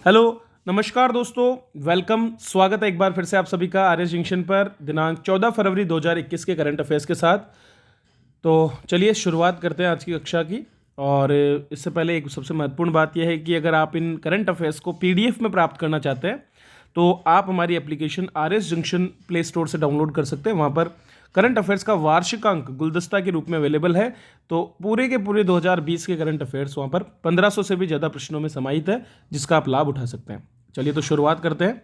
Hello, नमस्कार दोस्तों। Welcome, स्वागत है एक बार फिर से आप सभी का आर्य जंक्शन पर दिनांक 14 फरवरी 2021 के करंट अफेयर्स के साथ। तो चलिए शुरुआत करते हैं आज की कक्षा की। और इससे पहले एक सबसे महत्वपूर्ण बात यह है कि अगर आप इन करंट अफेयर्स को पीडीएफ में प्राप्त करना चाहते हैं तो आप हमारी एप्लीकेशन आर्य जंक्शन प्ले स्टोर से डाउनलोड कर सकते हैं। वहाँ पर करंट अफेयर्स का वार्षिकांक गुलदस्ता के रूप में अवेलेबल है। तो पूरे के पूरे 2020 के करंट अफेयर्स वहाँ पर 1500 से भी ज़्यादा प्रश्नों में समाहित है, जिसका आप लाभ उठा सकते हैं। चलिए तो शुरुआत करते हैं।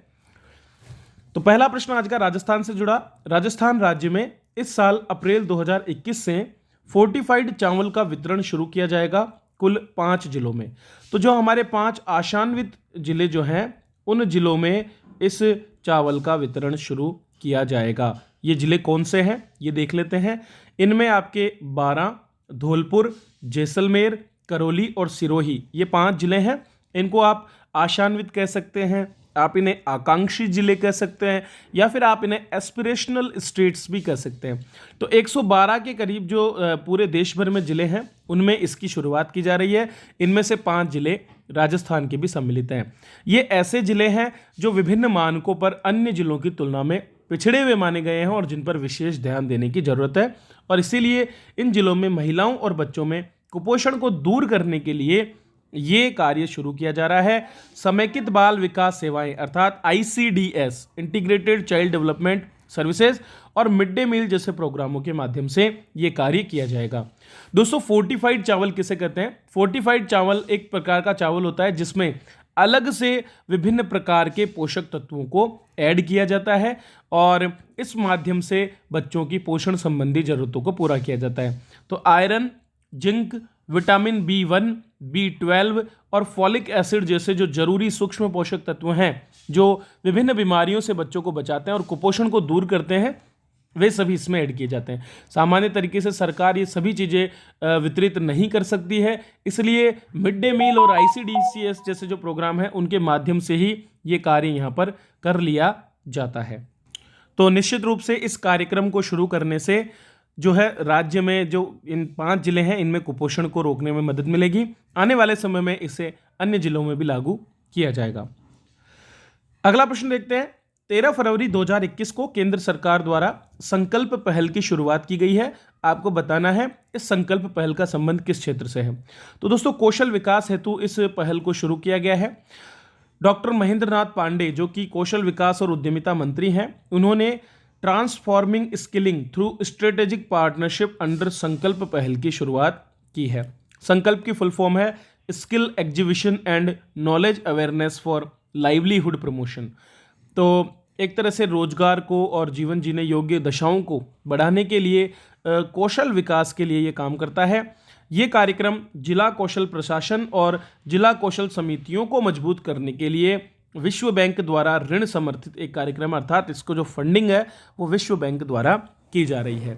तो पहला प्रश्न आज का राजस्थान से जुड़ा। राजस्थान राज्य में इस साल अप्रैल 2021 से फोर्टिफाइड चावल का वितरण शुरू किया जाएगा कुल 5 जिलों में। तो जो हमारे 5 आशान्वित जिले जो हैं उन जिलों में इस चावल का वितरण शुरू किया जाएगा। ये जिले कौन से हैं ये देख लेते हैं। इनमें आपके बारां, धौलपुर, जैसलमेर, करौली और सिरोही, ये 5 जिले हैं। इनको आप आशान्वित कह सकते हैं, आप इन्हें आकांक्षी जिले कह सकते हैं, या फिर आप इन्हें एस्पिरेशनल स्टेट्स भी कह सकते हैं। तो 112 के करीब जो पूरे देश भर में जिले हैं उनमें इसकी शुरुआत की जा रही है। इनमें से 5 जिले राजस्थान के भी सम्मिलित हैं। ये ऐसे जिले हैं जो विभिन्न मानकों पर अन्य जिलों की तुलना में पिछड़े हुए माने गए हैं और जिन पर विशेष ध्यान देने की जरूरत है। और इसीलिए इन जिलों में महिलाओं और बच्चों में कुपोषण को दूर करने के लिए ये कार्य शुरू किया जा रहा है। समेकित बाल विकास सेवाएं अर्थात ICDS, integrated child development services, और मिड डे मील जैसे प्रोग्रामों के माध्यम से ये कार्य किया जाएगा। दोस्तों, फोर्टिफाइड चावल किसे कहते हैं? फोर्टिफाइड चावल एक प्रकार का चावल होता है जिसमें अलग से विभिन्न प्रकार के पोषक तत्वों को ऐड किया जाता है और इस माध्यम से बच्चों की पोषण संबंधी जरूरतों को पूरा किया जाता है। तो iron, zinc, vitamin B1, B12 और फॉलिक एसिड जैसे जो जरूरी सूक्ष्म पोषक तत्व हैं जो विभिन्न बीमारियों से बच्चों को बचाते हैं और कुपोषण को दूर करते हैं, वे सभी इसमें ऐड किए जाते हैं। सामान्य तरीके से सरकार ये सभी चीज़ें वितरित नहीं कर सकती है, इसलिए मिड डे मील और ICDS जैसे जो प्रोग्राम हैं उनके माध्यम से ही ये कार्य यहाँ पर कर लिया जाता है। तो निश्चित रूप से इस कार्यक्रम को शुरू करने से जो है राज्य में जो इन 5 जिले हैं इनमें कुपोषण को रोकने में मदद मिलेगी। आने वाले समय में इसे अन्य जिलों में भी लागू किया जाएगा। अगला प्रश्न देखते हैं। 13 फरवरी 2021 को केंद्र सरकार द्वारा संकल्प पहल की शुरुआत की गई है। आपको बताना है इस संकल्प पहल का संबंध किस क्षेत्र से है। तो दोस्तों, कौशल विकास हेतु इस पहल को शुरू किया गया है। डॉक्टर महेंद्र नाथ पांडे जो कि कौशल विकास और उद्यमिता मंत्री हैं, उन्होंने transforming skilling through strategic partnership under संकल्प पहल की शुरुआत की है। संकल्प की फुल फॉर्म है skill exhibition and knowledge awareness for livelihood promotion. तो एक तरह से रोजगार को और जीवन जीने योग्य दशाओं को बढ़ाने के लिए कौशल विकास के लिए ये काम करता है। ये कार्यक्रम जिला कौशल प्रशासन और जिला कौशल समितियों को मजबूत करने के लिए विश्व बैंक द्वारा ऋण समर्थित एक कार्यक्रम, अर्थात इसको जो फंडिंग है वो विश्व बैंक द्वारा की जा रही है।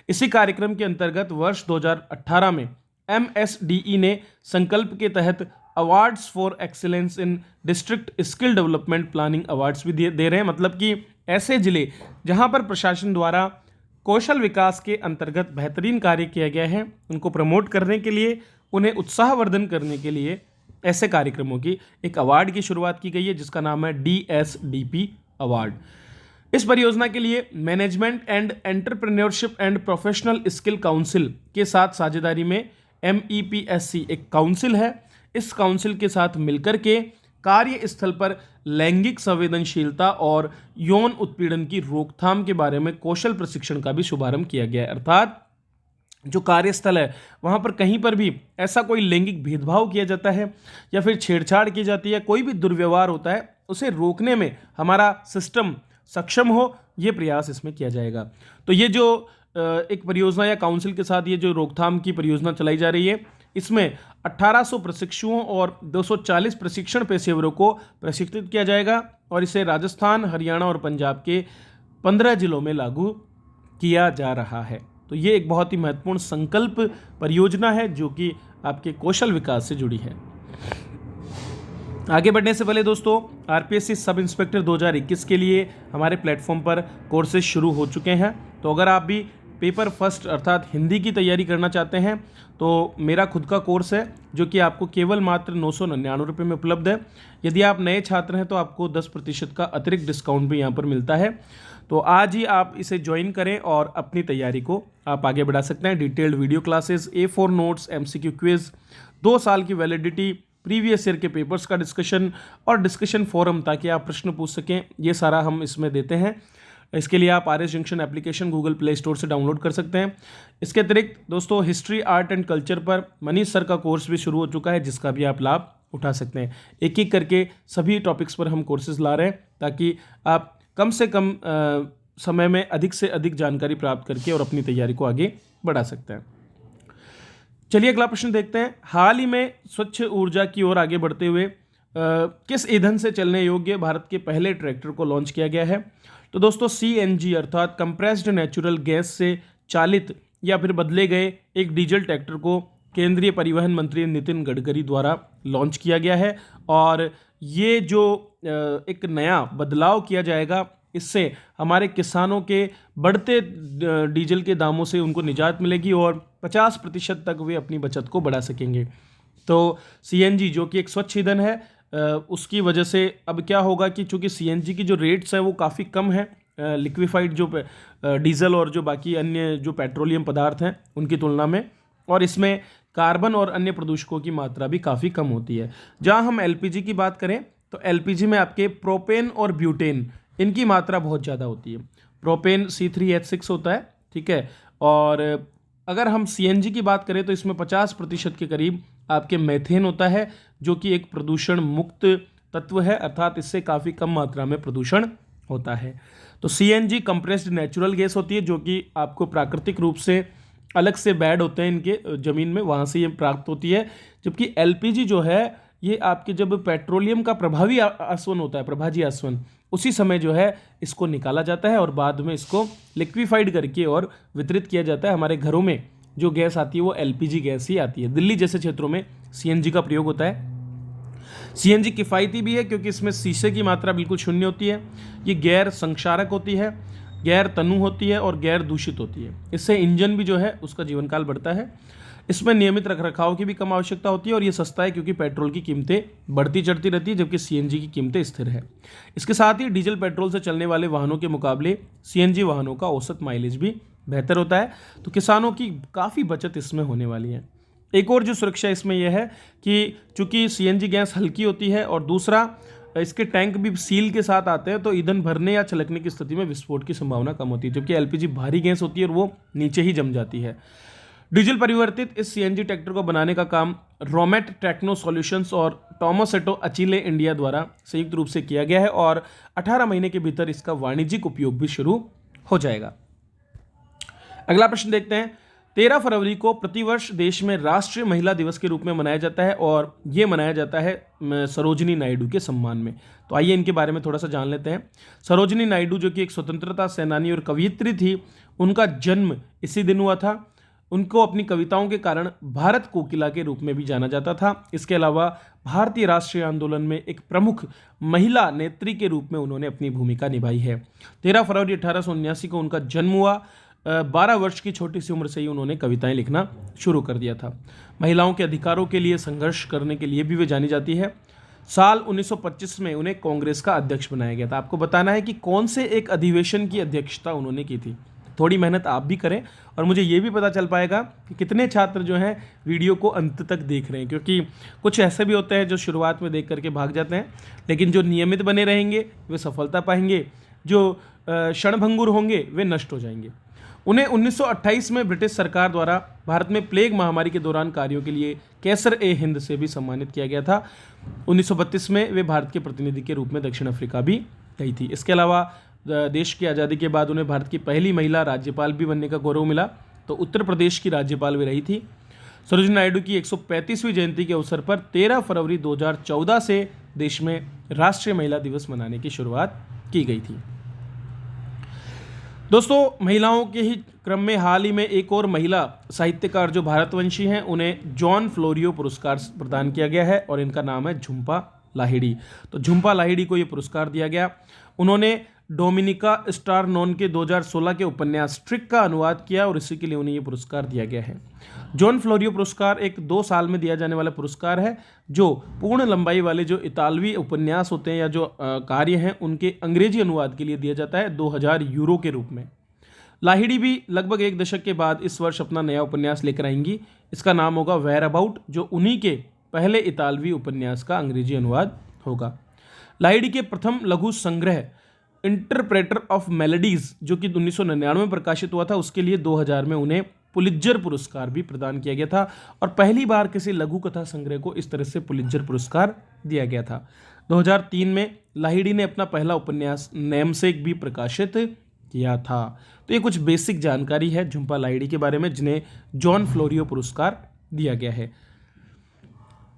इसी कार्यक्रम के अंतर्गत वर्ष 2018 में MSDE ने संकल्प के तहत awards for excellence in district skill development planning awards भी दे रहे हैं। मतलब कि ऐसे जिले जहां पर प्रशासन द्वारा कौशल विकास के अंतर्गत बेहतरीन कार्य किया गया है, उनको प्रमोट करने के लिए, उन्हें उत्साहवर्धन करने के लिए ऐसे कार्यक्रमों की एक अवार्ड की शुरुआत की गई है जिसका नाम है DSDP अवार्ड। इस परियोजना के लिए management and entrepreneurship and professional skill council के साथ साझेदारी में MEPSC एक काउंसिल है। इस काउंसिल के साथ मिलकर के कार्यस्थल पर लैंगिक संवेदनशीलता और यौन उत्पीड़न की रोकथाम के बारे में कौशल प्रशिक्षण का भी शुभारंभ किया गया है। अर्थात जो कार्यस्थल है वहाँ पर कहीं पर भी ऐसा कोई लैंगिक भेदभाव किया जाता है या फिर छेड़छाड़ की जाती है, कोई भी दुर्व्यवहार होता है, उसे रोकने में हमारा सिस्टम सक्षम हो, ये प्रयास इसमें किया जाएगा। तो ये जो एक परियोजना या काउंसिल के साथ ये जो रोकथाम की परियोजना चलाई जा रही है, इसमें 1800 प्रशिक्षुओं और 240 प्रशिक्षण पेशेवरों को प्रशिक्षित किया जाएगा और इसे राजस्थान, हरियाणा और पंजाब के 15 जिलों में लागू किया जा रहा है। तो ये एक बहुत ही महत्वपूर्ण संकल्प परियोजना है जो कि आपके कौशल विकास से जुड़ी है। आगे बढ़ने से पहले दोस्तों, RPSC सब इंस्पेक्टर 2021 के लिए हमारे प्लेटफॉर्म पर कोर्सेज शुरू हो चुके हैं। तो अगर आप भी पेपर फर्स्ट अर्थात हिंदी की तैयारी करना चाहते हैं तो मेरा खुद का कोर्स है जो कि आपको केवल मात्र 999 रुपये में उपलब्ध है। यदि आप नए छात्र हैं तो आपको 10% का अतिरिक्त डिस्काउंट भी यहाँ पर मिलता है। तो आज ही आप इसे ज्वाइन करें और अपनी तैयारी को आप आगे बढ़ा सकते हैं। Detailed video classes, A4 notes, MCQ quiz, 2 साल की वैलिडिटी, प्रीवियस ईयर के पेपर्स का डिस्कशन और डिस्कशन फोरम ताकि आप प्रश्न पूछ सकें, ये सारा हम इसमें देते हैं। इसके लिए आप RS junction application Google play store से डाउनलोड कर सकते हैं। इसके अतिरिक्त दोस्तों हिस्ट्री, आर्ट एंड कल्चर पर मनीष सर का कोर्स भी शुरू हो चुका है जिसका भी आप लाभ उठा सकते हैं। एक एक करके सभी टॉपिक्स पर हम कोर्सेज ला रहे हैं ताकि आप कम से कम समय में अधिक से अधिक जानकारी प्राप्त करके और अपनी तैयारी को आगे बढ़ा सकते हैं। चलिए अगला प्रश्न देखते हैं। हाल ही में स्वच्छ ऊर्जा की ओर आगे बढ़ते हुए किस ईंधन से चलने योग्य भारत के पहले ट्रैक्टर को लॉन्च किया गया है? तो दोस्तों CNG अर्थात कंप्रेस्ड नेचुरल गैस से चालित या फिर बदले गए एक डीजल ट्रैक्टर को केंद्रीय परिवहन मंत्री नितिन गडकरी द्वारा लॉन्च किया गया है। और ये जो एक नया बदलाव किया जाएगा, इससे हमारे किसानों के बढ़ते डीजल के दामों से उनको निजात मिलेगी और 50% तक वे अपनी बचत को बढ़ा सकेंगे। तो CNG जो कि एक स्वच्छ ईंधन है, उसकी वजह से अब क्या होगा कि चूंकि CNG की जो रेट्स है वो काफ़ी कम है लिक्विफाइड जो डीजल और जो बाकी अन्य जो पेट्रोलियम पदार्थ हैं उनकी तुलना में, और इसमें कार्बन और अन्य प्रदूषकों की मात्रा भी काफ़ी कम होती है। जहां हम LPG की बात करें तो LPG में आपके प्रोपेन और ब्यूटेन इनकी मात्रा बहुत ज़्यादा होती है। प्रोपेन C3H6 होता है, ठीक है। और अगर हम CNG की बात करें तो इसमें 50% के करीब आपके मेथेन होता है जो कि एक प्रदूषण मुक्त तत्व है, अर्थात इससे काफ़ी कम मात्रा में प्रदूषण होता है। तो CNG कंप्रेस्ड नेचुरल गैस होती है जो कि आपको प्राकृतिक रूप से अलग से बेड होते हैं इनके ज़मीन में, वहाँ से ये प्राप्त होती है। जबकि LPG जो है ये आपके जब पेट्रोलियम का प्रभावी आसवन होता है, प्रभाजी आसवन, उसी समय जो है इसको निकाला जाता है और बाद में इसको लिक्विफाइड करके और वितरित किया जाता है। हमारे घरों में जो गैस आती है वो LPG गैस ही आती है। दिल्ली जैसे क्षेत्रों में CNG का प्रयोग होता है। CNG किफ़ायती भी है क्योंकि इसमें शीशे की मात्रा बिल्कुल शून्य होती है। ये गैर संक्षारक होती है, गैर तनु होती है और गैर दूषित होती है। इससे इंजन भी जो है उसका जीवन काल बढ़ता है। इसमें नियमित रखरखाव की भी कम आवश्यकता होती है और ये सस्ता है क्योंकि पेट्रोल की कीमतें बढ़ती चढ़ती रहती है जबकि CNG की कीमतें स्थिर है। इसके साथ ही डीजल पेट्रोल से चलने वाले वाहनों के मुकाबले CNG वाहनों का औसत माइलेज भी बेहतर होता है। तो किसानों की काफ़ी बचत इसमें होने वाली है। एक और जो सुरक्षा इसमें यह है कि चूंकि CNG गैस हल्की होती है और दूसरा इसके टैंक भी सील के साथ आते हैं तो ईंधन भरने या छलकने की स्थिति में विस्फोट की संभावना कम होती है, जबकि LPG भारी गैस होती है और वो नीचे ही जम जाती है। डीजल परिवर्तित इस CNG ट्रैक्टर को बनाने का काम रोमेट टेक्नो सॉल्यूशंस और टोमासेटो अचीले इंडिया द्वारा संयुक्त रूप से किया गया है और 18 महीने के भीतर इसका वाणिज्यिक उपयोग भी शुरू हो जाएगा। अगला प्रश्न देखते हैं। 13 फरवरी को प्रतिवर्ष देश में राष्ट्रीय महिला दिवस के रूप में मनाया जाता है और ये मनाया जाता है सरोजिनी नायडू के सम्मान में। तो आइए इनके बारे में थोड़ा सा जान लेते हैं। सरोजिनी नायडू जो कि एक स्वतंत्रता सेनानी और कवयित्री थी, उनका जन्म इसी दिन हुआ था। उनको अपनी कविताओं के कारण भारत कोकिला के रूप में भी जाना जाता था। इसके अलावा भारतीय राष्ट्रीय आंदोलन में एक प्रमुख महिला नेत्री के रूप में उन्होंने अपनी भूमिका निभाई है। 13 फरवरी 1879 को उनका जन्म हुआ। 12 वर्ष की छोटी सी उम्र से ही उन्होंने कविताएं लिखना शुरू कर दिया था। महिलाओं के अधिकारों के लिए संघर्ष करने के लिए भी वे जानी जाती है। साल 1925 में उन्हें कांग्रेस का अध्यक्ष बनाया गया था। आपको बताना है कि कौन से एक अधिवेशन की अध्यक्षता उन्होंने की थी। थोड़ी मेहनत आप भी करें और मुझे ये भी पता चल पाएगा कि कितने छात्र जो हैं वीडियो को अंत तक देख रहे हैं, क्योंकि कुछ ऐसे भी होते हैं जो शुरुआत में देख करके भाग जाते हैं, लेकिन जो नियमित बने रहेंगे वे सफलता पाएंगे, जो क्षणभंगुर होंगे वे नष्ट हो जाएंगे। उन्हें 1928 में ब्रिटिश सरकार द्वारा भारत में प्लेग महामारी के दौरान कार्यों के लिए कैसर-ए-हिंद से भी सम्मानित किया गया था। 1932 में वे भारत के प्रतिनिधि के रूप में दक्षिण अफ्रीका भी गई थी। इसके अलावा देश की आज़ादी के बाद उन्हें भारत की पहली महिला राज्यपाल भी बनने का गौरव मिला। तो उत्तर प्रदेश की राज्यपाल भी रही थी। सरोजिनी नायडू की 135वीं जयंती के अवसर पर 13 फरवरी 2014 से देश में राष्ट्रीय महिला दिवस मनाने की शुरुआत की गई थी। दोस्तों, महिलाओं के ही क्रम में हाल ही में एक और महिला साहित्यकार जो भारतवंशी हैं उन्हें जॉन फ्लोरियो पुरस्कार प्रदान किया गया है और इनका नाम है झुंपा लाहिड़ी। तो झुंपा लाहिड़ी को ये पुरस्कार दिया गया। उन्होंने डोमिनिका स्टारनोन के 2016 के उपन्यास ट्रिक का अनुवाद किया और इसी के लिए उन्हें यह पुरस्कार दिया गया है। जॉन फ्लोरियो पुरस्कार एक 2 साल में दिया जाने वाला पुरस्कार है जो पूर्ण लंबाई वाले जो इतालवी उपन्यास होते हैं या जो कार्य हैं उनके अंग्रेजी अनुवाद के लिए दिया जाता है 2000 यूरो के रूप में। लाहिड़ी भी लगभग 1 दशक के बाद इस वर्ष अपना नया उपन्यास लेकर आएंगी। इसका नाम होगा वेयर अबाउट, जो उन्हीं के पहले इतालवी उपन्यास का अंग्रेजी अनुवाद होगा। लाहिड़ी के प्रथम लघु संग्रह इंटरप्रेटर ऑफ मेलोडीज जो कि 1999 में प्रकाशित हुआ था, उसके लिए 2000 में उन्हें पुलित्जर पुरस्कार भी प्रदान किया गया था और पहली बार किसी लघु कथा संग्रह को इस तरह से पुलित्जर पुरस्कार दिया गया था। 2003 में लाहिड़ी ने अपना पहला उपन्यास नेमसेक भी प्रकाशित किया था। तो ये कुछ बेसिक जानकारी है झुंपा लाहिड़ी के बारे में जिन्हें जॉन फ्लोरियो पुरस्कार दिया गया है।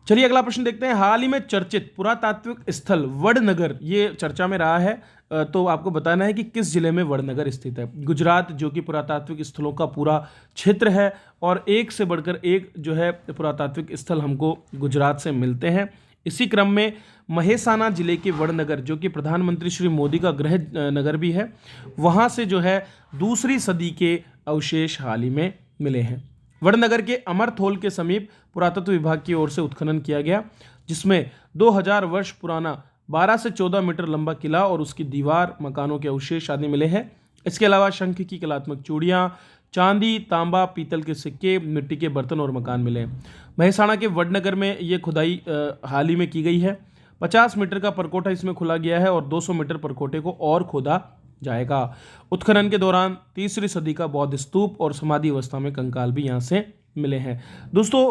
चलिए अगला प्रश्न देखते हैं। हाल ही में चर्चित पुरातात्विक स्थल वडनगर ये चर्चा में रहा है, तो आपको बताना है कि किस जिले में वडनगर स्थित है। गुजरात जो कि पुरातात्विक स्थलों का पूरा क्षेत्र है और एक से बढ़कर एक जो है पुरातात्विक स्थल हमको गुजरात से मिलते हैं। इसी क्रम में महेसाना जिले के वडनगर जो कि प्रधानमंत्री श्री मोदी का गृह नगर भी है, वहाँ से जो है 2री सदी के अवशेष हाल ही में मिले हैं। वडनगर के अमरथोल के समीप पुरातत्व विभाग की ओर से उत्खनन किया गया जिसमें 2000 वर्ष पुराना 12 से 14 मीटर लंबा किला और उसकी दीवार, मकानों के अवशेष आदि मिले हैं। इसके अलावा शंख की कलात्मक चूड़ियाँ, चांदी, तांबा, पीतल के सिक्के, मिट्टी के बर्तन और मकान मिले हैं। महेसाना के वडनगर में ये खुदाई हाल ही में की गई है। 50 मीटर का परकोटा इसमें खुला गया है और 200 मीटर परकोटे को और खोदा जाएगा। उत्खनन के दौरान 3री सदी का बौद्ध स्तूप और समाधि अवस्था में कंकाल भी यहाँ से मिले हैं। दोस्तों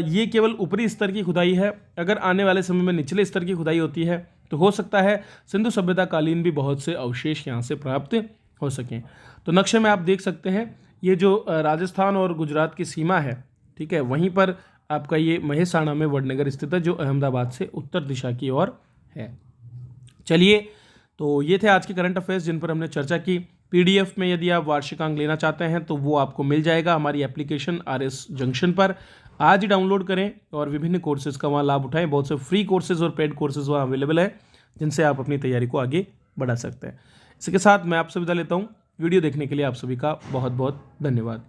ये केवल ऊपरी स्तर की खुदाई है। अगर आने वाले समय में निचले स्तर की खुदाई होती है तो हो सकता है सिंधु सभ्यता कालीन भी बहुत से अवशेष यहाँ से प्राप्त हो सकें। तो नक्शे में आप देख सकते हैं ये जो राजस्थान और गुजरात की सीमा है, ठीक है, वहीं पर आपका ये महेसाना में वडनगर स्थित है जो अहमदाबाद से उत्तर दिशा की ओर है। चलिए, तो ये थे आज के करंट अफेयर्स जिन पर हमने चर्चा की। PDF में यदि आप वार्षिकांक लेना चाहते हैं तो वो आपको मिल जाएगा हमारी एप्लीकेशन RS जंक्शन पर। आज ही डाउनलोड करें और विभिन्न कोर्सेज का वहाँ लाभ उठाएं। बहुत से फ्री कोर्सेज और पेड कोर्सेज वहाँ अवेलेबल है जिनसे आप अपनी तैयारी को आगे बढ़ा सकते हैं। इसके साथ मैं आपसे विदा लेता हूँ। वीडियो देखने के लिए आप सभी का बहुत बहुत धन्यवाद।